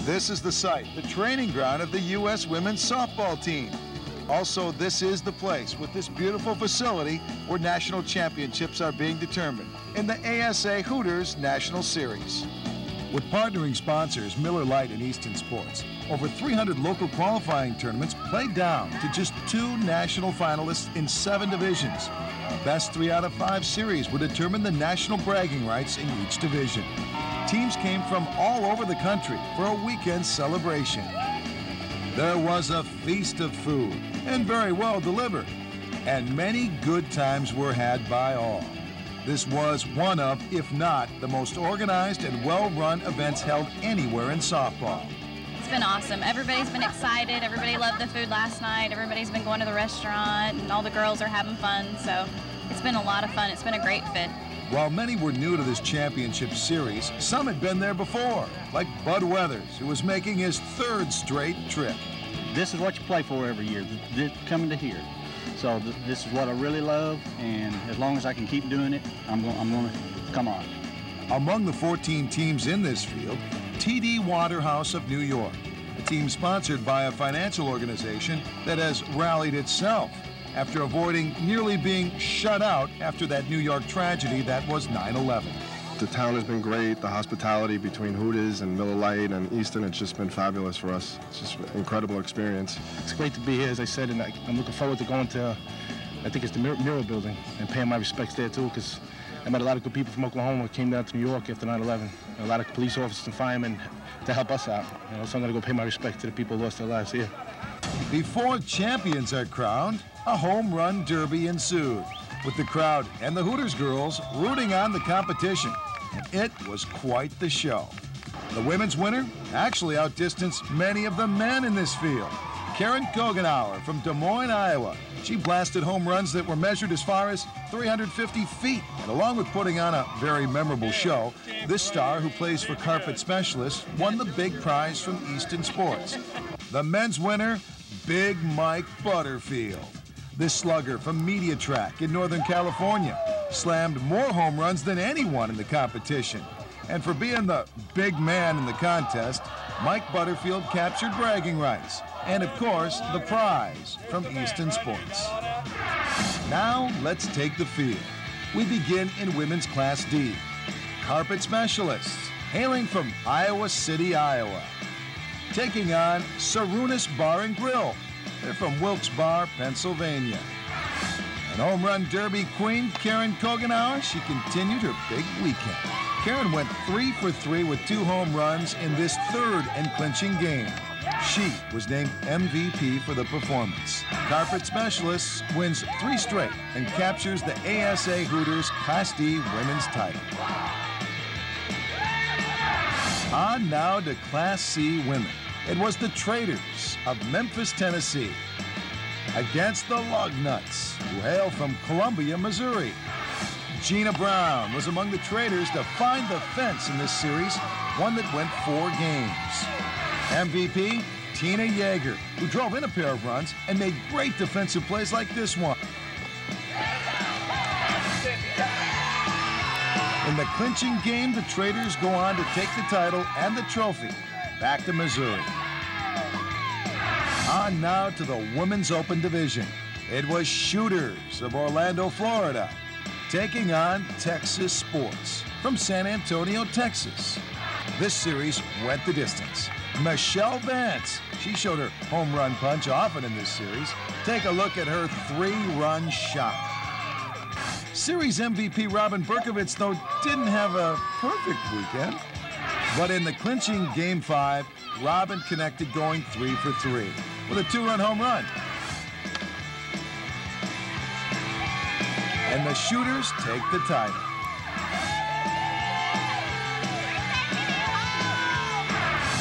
This is the site, the training ground of the U.S. women's softball team. Also, this is the place with this beautiful facility where national championships are being determined in the ASA Hooters National Series. With partnering sponsors Miller Lite and Easton Sports, over 300 local qualifying tournaments played down to just 2 national finalists in 7 divisions. The best 3 out of 5 series would determine the national bragging rights in each division. Teams came from all over the country for a weekend celebration. There was a feast of food, and very well delivered, and many good times were had by all. This was one of, if not, the most organized and well-run events held anywhere in softball. It's been awesome. Everybody's been excited. Everybody loved the food last night. Everybody's been going to the restaurant, and all the girls are having fun, so it's been a lot of fun. It's been a great fit. While many were new to this championship series, some had been there before, like Bud Weathers, who was making his 3rd straight trip. This is what you play for every year, coming to here. So this is what I really love, and as long as I can keep doing it, I'm going to come on. Among the 14 teams in this field, TD Waterhouse of New York, a team sponsored by a financial organization that has rallied itself after avoiding nearly being shut out after that New York tragedy that was 9/11. The town has been great. The hospitality between Hooters and Miller Lite and Easton, it's just been fabulous for us. It's just an incredible experience. It's great to be here, as I said, and I'm looking forward to going to, I think it's the Mirror Building, and paying my respects there too, because I met a lot of good people from Oklahoma who came down to New York after 9/11. A lot of police officers and firemen to help us out. So I'm going to go pay my respect to the people who lost their lives here. Before champions are crowned, a home run derby ensued, with the crowd and the Hooters girls rooting on the competition. And it was quite the show. The women's winner actually outdistanced many of the men in this field. Karen Kogenauer from Des Moines, Iowa. She blasted home runs that were measured as far as 350 feet. And along with putting on a very memorable show, this star, who plays for Carpet Specialists, won the big prize from Easton Sports. The men's winner, Big Mike Butterfield. This slugger from Media Track in Northern California slammed more home runs than anyone in the competition. And for being the big man in the contest, Mike Butterfield captured bragging rights and, of course, the prize from Easton Sports. Now, let's take the field. We begin in Women's Class D. Carpet Specialists, hailing from Iowa City, Iowa, taking on Sarunas Bar and Grill. They're from Wilkes-Barre, Pennsylvania. And home run derby queen Karen Kogenauer, she continued her big weekend. Karen went 3 for 3 with 2 home runs in this 3rd and clinching game. She was named MVP for the performance. Carpet Specialists wins 3 straight and captures the ASA Hooters Class D women's title. On now to Class C women. It was the Traders of Memphis, Tennessee, against the Lugnuts, who hail from Columbia, Missouri. Gina Brown was among the Traders to find the fence in this series, one that went 4 games. MVP, Tina Yeager, who drove in a pair of runs and made great defensive plays like this one. In the clinching game, the Traders go on to take the title and the trophy back to Missouri. On now to the Women's Open Division. It was Shooters of Orlando, Florida, taking on Texas Sports from San Antonio, Texas. This series went the distance. Michelle Vance, she showed her home run punch often in this series. Take a look at her 3-run shot. Series MVP Robin Berkovitz, though, didn't have a perfect weekend. But in the clinching Game 5, Robin connected going 3 for 3 with a 2-run home run. And the Shooters take the title.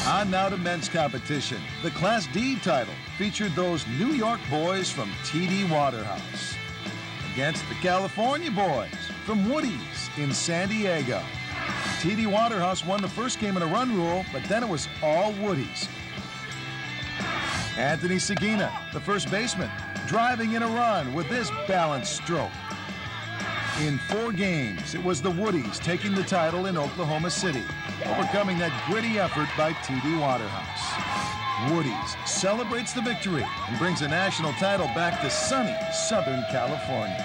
On now to men's competition. The Class D title featured those New York boys from TD Waterhouse against the California boys from Woody's in San Diego. TD Waterhouse won the first game in a run rule, but then it was all Woody's. Anthony Sagina, the first baseman, driving in a run with this balanced stroke. In 4 games, it was the Woodies taking the title in Oklahoma City, overcoming that gritty effort by T.D. Waterhouse. Woodies celebrates the victory and brings a national title back to sunny Southern California.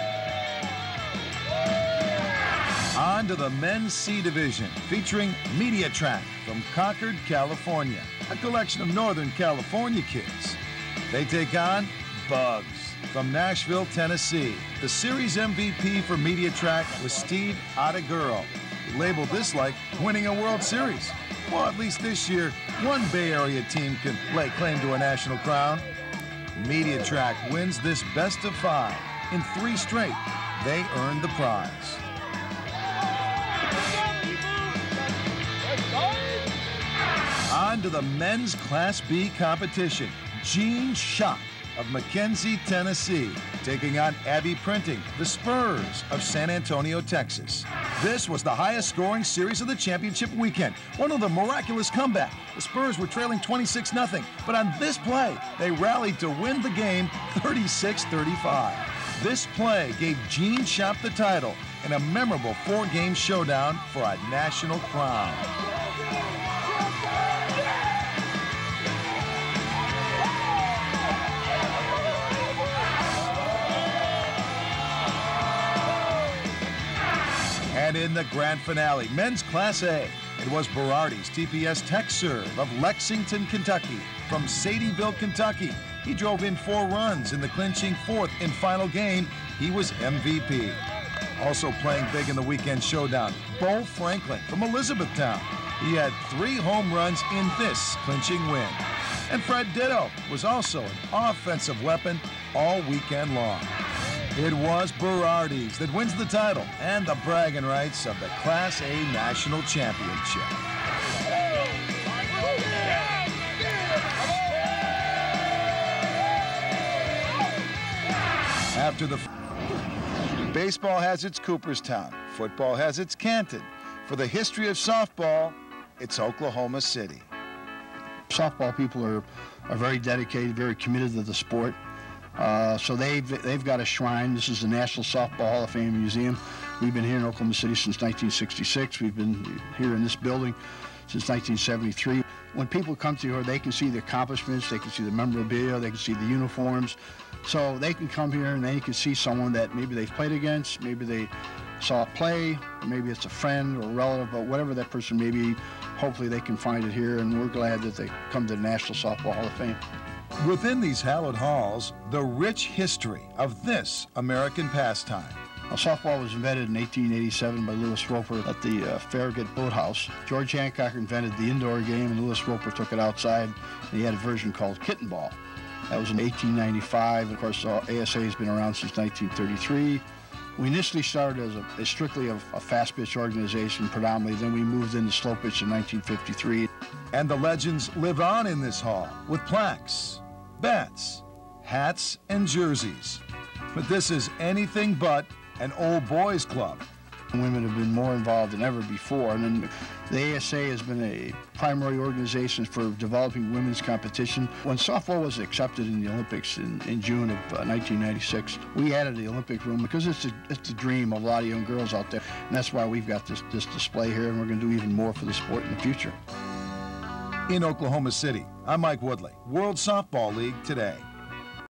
On to the men's C division, featuring Media Track from Concord, California, a collection of Northern California kids. They take on Bugs from Nashville, Tennessee. The series MVP for Media Track was Steve Ottaguro. He labeled this like winning a World Series. Well, at least this year, one Bay Area team can lay claim to a national crown. Media Track wins this best of 5. In 3 straight, they earned the prize. On to the men's Class B competition. Gene Shop of McKenzie, Tennessee, taking on Abbey Printing, the Spurs of San Antonio, Texas. This was the highest scoring series of the championship weekend. One of the miraculous comeback. The Spurs were trailing 26-0, but on this play, they rallied to win the game 36-35. This play gave Gene Shop the title in a memorable 4-game showdown for a national crown. And in the grand finale, men's Class A, it was Berardi's TPS Tech Serve of Lexington, Kentucky. From Sadieville, Kentucky, he drove in 4 runs in the clinching 4th and final game. He was MVP. Also playing big in the weekend showdown, Bo Franklin from Elizabethtown. He had 3 home runs in this clinching win. And Fred Ditto was also an offensive weapon all weekend long. It was Berardi's that wins the title and the bragging rights of the Class A National Championship. After the baseball has its Cooperstown, football has its Canton. For the history of softball, it's Oklahoma City. Softball people are very dedicated, very committed to the sport. So they've got a shrine. This is the National Softball Hall of Fame Museum. We've been here in Oklahoma City since 1966. We've been here in this building since 1973. When people come to here, they can see the accomplishments, they can see the memorabilia, they can see the uniforms. So they can come here and they can see someone that maybe they've played against, maybe they saw a play, or maybe it's a friend or a relative, but whatever that person may be, hopefully they can find it here, and we're glad that they come to the National Softball Hall of Fame. Within these hallowed halls, the rich history of this American pastime. Softball was invented in 1887 by Lewis Roper at the Farragut Boathouse. George Hancock invented the indoor game, and Lewis Roper took it outside, and he had a version called kitten ball. That was in 1895. Of course, ASA has been around since 1933. We initially started as strictly a fast pitch organization predominantly, then we moved into slow pitch in 1953. And the legends live on in this hall with plaques, bats, hats, and jerseys. But this is anything but an old boys club. Women have been more involved than ever before, and then the ASA has been a primary organization for developing women's competition. When softball was accepted in the Olympics in June of 1996, we added the Olympic room because it's a dream of a lot of young girls out there, and that's why we've got this display here, and we're going to do even more for the sport in the future. In Oklahoma City, I'm Mike Woodley, World Softball League Today.